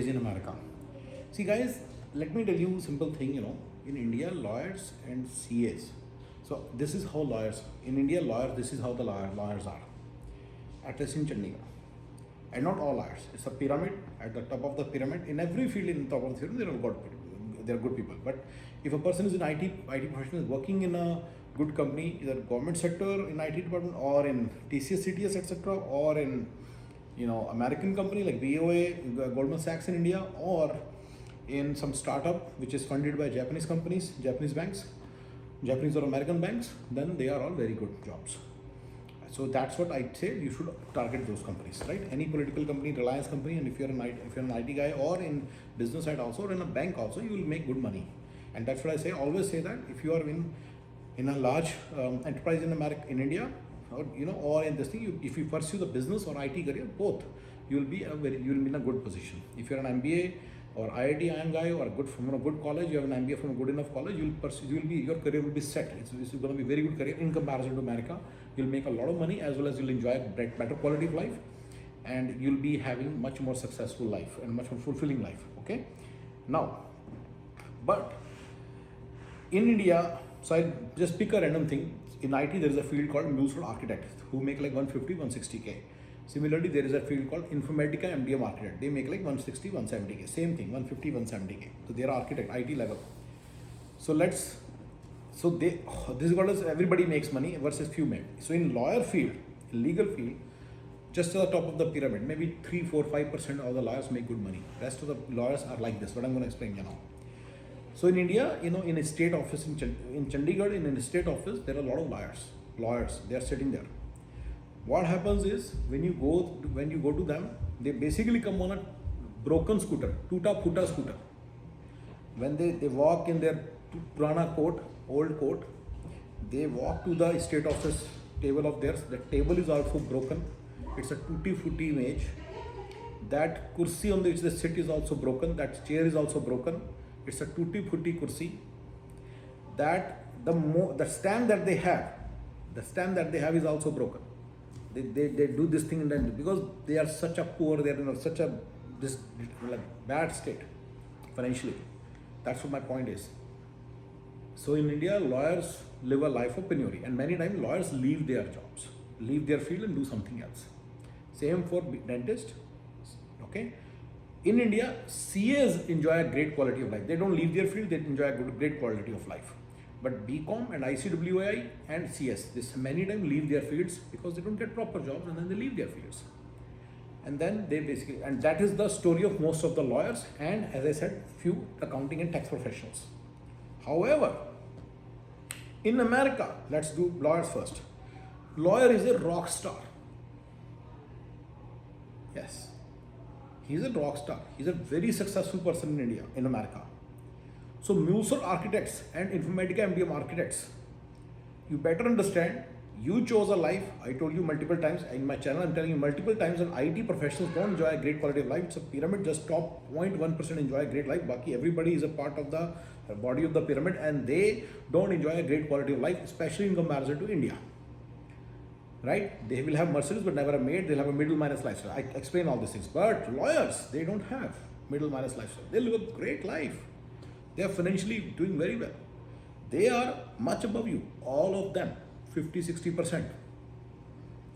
in America. See, guys, let me tell you a simple thing. In India, lawyers and CAs. So this is how lawyers in India lawyers. This is how the lawyers are. At least in Chandigarh, and not all lawyers. It's a pyramid. At the top of the pyramid, in every field, in the top of the pyramid, there are good people. But if a person is in IT professional, is working in a good company, either government sector in IT department or in TCS, CTS, etc., or in American company like BOA, Goldman Sachs in India, or in some startup which is funded by Japanese companies, Japanese banks, Japanese or American banks, then they are all very good jobs. So that's what I'd say. You should target those companies, right? Any political company, Reliance company, and if you're an IT guy, or in business side also, or in a bank also, you will make good money. And that's what I say. Always say that if you are in a large enterprise in America, in India, or in this thing, if you pursue the business or IT career, both, you will be in a good position. If you're an MBA or IIT IIM guy, or from a good college, you have an MBA from a good enough college, your career will be set. It's going to be a very good career in comparison to America. You'll make a lot of money, as well as you'll enjoy a better quality of life, and you'll be having much more successful life and much more fulfilling life. Okay, now, but in India, so I just pick a random thing. In IT, there is a field called municipal architect who make like 150, 160K. Similarly, there is a field called Informatica MDM architect. They make like 160, 170K. Same thing, 150, 170K. So they are architect, IT level. This is what is everybody makes money versus few men. So in lawyer field, legal field, just at the top of the pyramid, maybe 3, 4, 5% of the lawyers make good money. Rest of the lawyers are like this. What I'm going to explain now. So in India, in a state office in Chandigarh, in a state office, there are a lot of lawyers. They are sitting there. What happens is when you go to them, they basically come on a broken scooter, tuta-futa scooter. When they walk in their purana coat, old coat, they walk to the state office table of theirs. The table is also broken. It's a tutti-frutti image. That kursi on which they sit is also broken. That chair is also broken. It's a tutti-frutti kursi. That the stand that they have is also broken. They do this thing and then, because they are such a poor, they are in such a bad state financially. That's what my point is. So in India, lawyers live a life of penury, and many times lawyers leave their jobs, leave their field and do something else. Same for dentists. Okay. In India, CAs enjoy a great quality of life. They don't leave their field, they enjoy a great quality of life. But BCom and ICWI and CS, this many times leave their fields because they don't get proper jobs, and then they leave their fields. And then and that is the story of most of the lawyers, and as I said, few accounting and tax professionals. However, in America, let's do lawyers first. Lawyer is a rock star. Yes. He's a rock star. He's a very successful person in India, in America. So municipal architects and Informatica MDM architects, you better understand, you chose a life. I told you multiple times in my channel, I'm telling you multiple times, that IT professionals don't enjoy a great quality of life. It's a pyramid, just top 0.1% enjoy a great life. Baki, everybody is a part of the body of the pyramid, and they don't enjoy a great quality of life, especially in comparison to India. Right? They will have Mercedes but never a maid. They'll have a middle minus lifestyle. I explain all these things. But lawyers, they don't have middle minus lifestyle. They live a great life. They are financially doing very well. They are much above you. All of them, 50-60%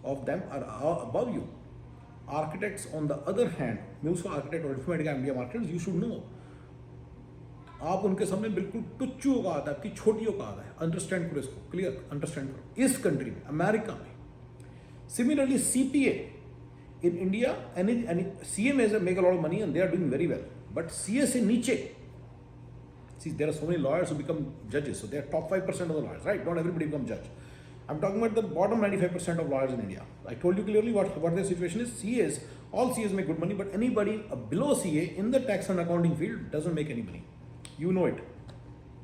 of them are above you. Architects, on the other hand, municipal architect or Informatica MDM architects, you should know. आप उनके सामने बिल्कुल टुच्चू औकात है, आपकी छोटी औकात है. अंडरस्टैंड करो इसको, क्लियर अंडरस्टैंड करो. इस कंट्री में, अमेरिका में. Similarly, CPA in India, any CMAs make a lot of money and they are doing very well. But CA se niche, see, there are so many lawyers who become judges, so they are top 5% of the lawyers, right? Not everybody become judge. I'm talking about the bottom 95% of lawyers in India. I told you clearly what their situation is. CAs, all CAs make good money, but anybody below CA in the tax and accounting field doesn't make any money. You know it.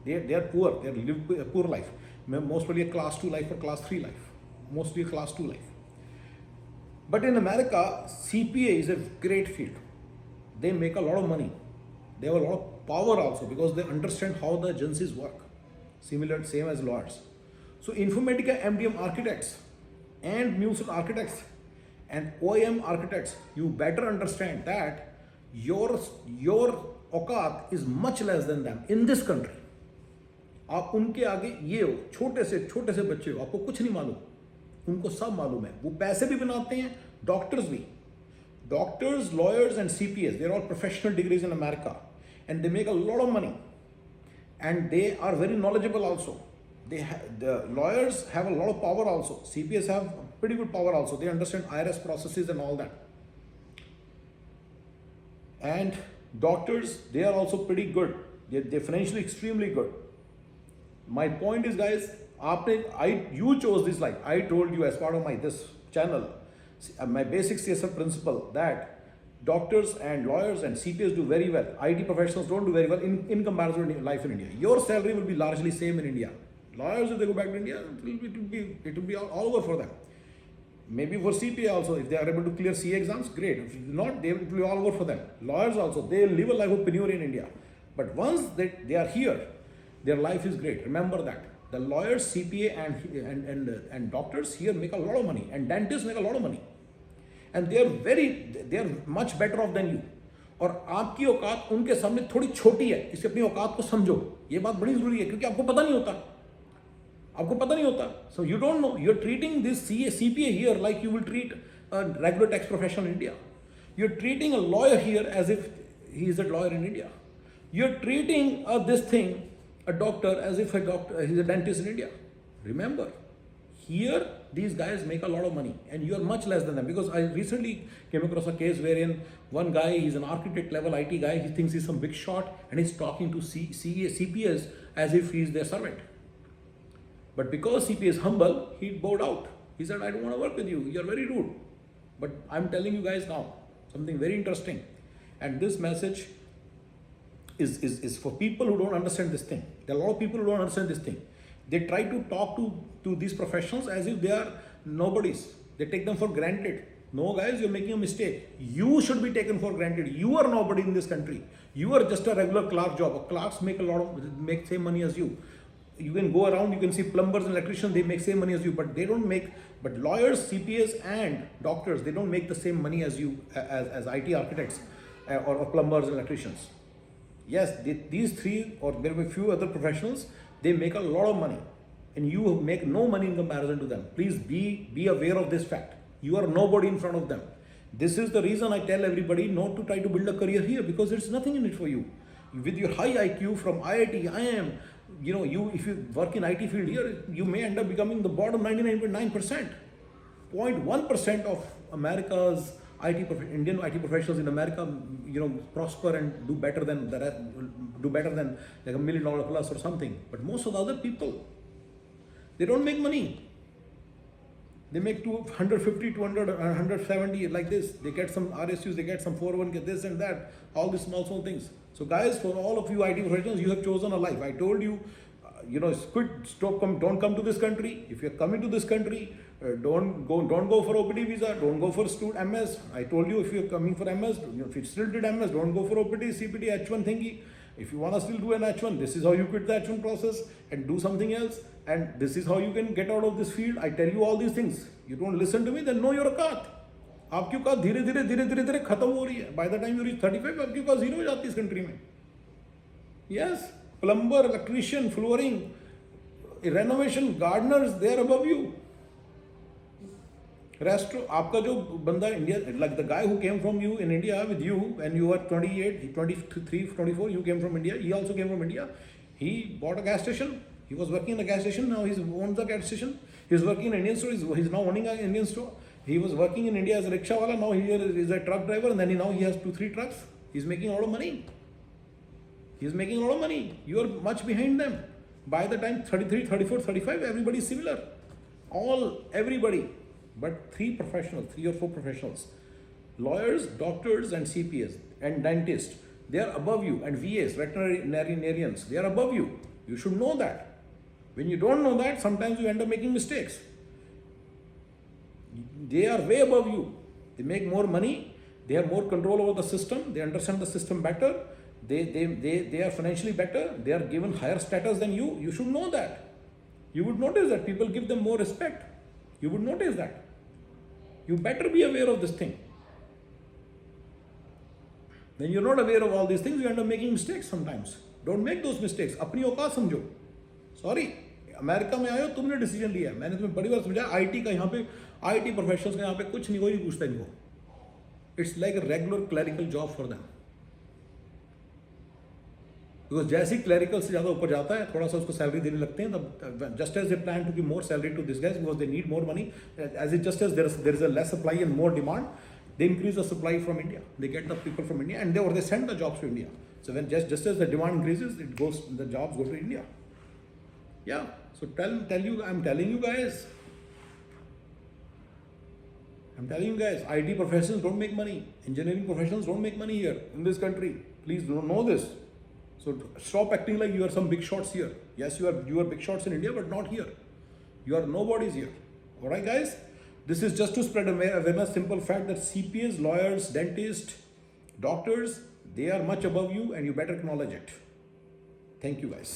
They are poor. They live a poor life. Mostly a class 2 life or class 3 life. Mostly a class 2 life. But in America, CPA is a great field. They make a lot of money. They have a lot of power also because they understand how the agencies work. Same as lawyers. So Informatica MDM architects and municipal architects and OEM architects, you better understand that your औकात is much less than them in this country. आप उनके आगे ये हो, छोटे से बच्चे हो, आपको कुछ नहीं मालूम, उनको सब मालूम है. वो पैसे भी बनाते हैं, डॉक्टर्स भी. Doctors, lawyers, and CPAs, they're all professional degrees in America, and they make a lot of money, and they are very knowledgeable also. The lawyers have a lot of power also. CPAs have pretty good power also. They understand IRS processes and all that. And doctors, they are also pretty good. They're financially extremely good. My point is, guys, you chose this life. I told you as part of this channel, my basic CSF principle, that doctors and lawyers and CPAs do very well. IT professionals don't do very well in comparison to life in India. Your salary will be largely same in India. Lawyers, if they go back to India, it will be all over for them. Maybe for CPA also, if they are able to clear CA exams, great. If not, it will be all over for them. Lawyers also, they live a life of penury in India. But once they are here, their life is great. Remember that. The lawyers, CPA and doctors here make a lot of money, and dentists make a lot of money. And they are much better off than you. और आपकी औकात उनके सामने थोड़ी छोटी है, इसलिए अपनी औकात को समझो. ये बात बड़ी जरूरी है, क्योंकि आपको पता नहीं होता. So you don't know. You're treating this CPA here like you will treat a regular tax professional in India. You're treating a lawyer here as if he is a lawyer in India. You're treating a doctor as if he's a dentist in India. Remember, here these guys make a lot of money, and you are much less than them. Because I recently came across a case wherein one guy, he's an architect level IT guy, he thinks he's some big shot, and he's talking to CPAs as if he's their servant. But because CPA is humble, he bowed out. He said, I don't want to work with you. You're very rude. But I'm telling you guys now something very interesting. And this message is for people who don't understand this thing. There are a lot of people who don't understand this thing. They try to talk to these professionals as if they are nobodies. They take them for granted. No, guys, you're making a mistake. You should be taken for granted. You are nobody in this country. You are just a regular clerk job. Clerks make same money as you. You can go around, you can see plumbers and electricians, they make same money as you, but they don't make, but lawyers, CPAs and doctors, they don't make the same money as you, as IT architects or plumbers and electricians. Yes, these three, or there will be a few other professionals, they make a lot of money, and you make no money in comparison to them. Please be aware of this fact. You are nobody in front of them. This is the reason I tell everybody not to try to build a career here, because there's nothing in it for you. With your high IQ from IIT, IIM, if you work in IT field here, you may end up becoming the bottom 99.9%. 0.1% of America's Indian IT professionals in America, prosper and do better than like $1 million plus or something. But most of the other people, they don't make money. They make 150, 200, 170 like this. They get some RSUs, they get some 401k, this and that, all these small things. So guys, for all of you IT professionals, you have chosen a life. I told you, don't come to this country. If you're coming to this country, don't go for OPT visa, don't go for student MS. I told you, if you're coming for MS, if you still did MS, don't go for OPT, CPT, H1 thingy. If you want to still do an H1, this is how you quit the H1 process and do something else. And this is how you can get out of this field. I tell you all these things. You don't listen to me, then know your औकात. आपकी औकात धीरे खत्म हो रही है. By the time you reach 35, आपकी औकात zero हो जाती है इस country में. Yes, plumber, electrician, flooring, renovation, gardeners, they are above you. आपका जो बंदा India, like the guy who came from you in India with you when you were 28, 23, 24, you came from India. He also came from India. He bought a gas station. He was working in a gas station. Now he owns a gas station. He's working in an Indian store. He's now owning an Indian store. He was working in India as a rickshaw wala. Now he is a truck driver, and then now he has 2-3 trucks. He's making a lot of money. You are much behind them. By the time 33, 34, 35, everybody is similar. Everybody. But 3 or 4 professionals, lawyers, doctors, and CPAs, and dentists, they are above you, and VAs, veterinarians, they are above you. You should know that. When you don't know that, sometimes you end up making mistakes. They are way above you. They make more money. They have more control over the system. They understand the system better. They are financially better. They are given higher status than you. You should know that. You would notice that people give them more respect. You would notice that. You better be aware of this thing. When you're not aware of all these things, you end up making mistakes sometimes. Don't make those mistakes. अपनी औकात समझो. Sorry, America में आए हो, तुमने decision लिया. मैंने तुम्हें बड़ी बार समझाया, आईटी का यहाँ पे, आईटी प्रोफेशनल्स का यहाँ पे कुछ नहीं, कोई नहीं पूछता इनको. It's like a regular clerical job for them. Because जैसे ही क्लरिकल से ज़्यादा ऊपर जाता है, थोड़ा सा उसको सैलरी देने लगते हैं, तब just as they plan to give more salary to this guys because they need more money, as it just as there is a less supply and more demand, they increase the supply from India. They get the people from India and they send the jobs to India. So when just as the demand increases, the jobs go to India. Yeah. So I'm telling you guys, IT professionals don't make money. Engineering professionals don't make money here in this country. Please know this. So stop acting like you are some big shots here. Yes, you are big shots in India, but not here. You are nobodies here. All right, guys. This is just to spread awareness, simple fact that CPAs, lawyers, dentists, doctors, they are much above you and you better acknowledge it. Thank you guys.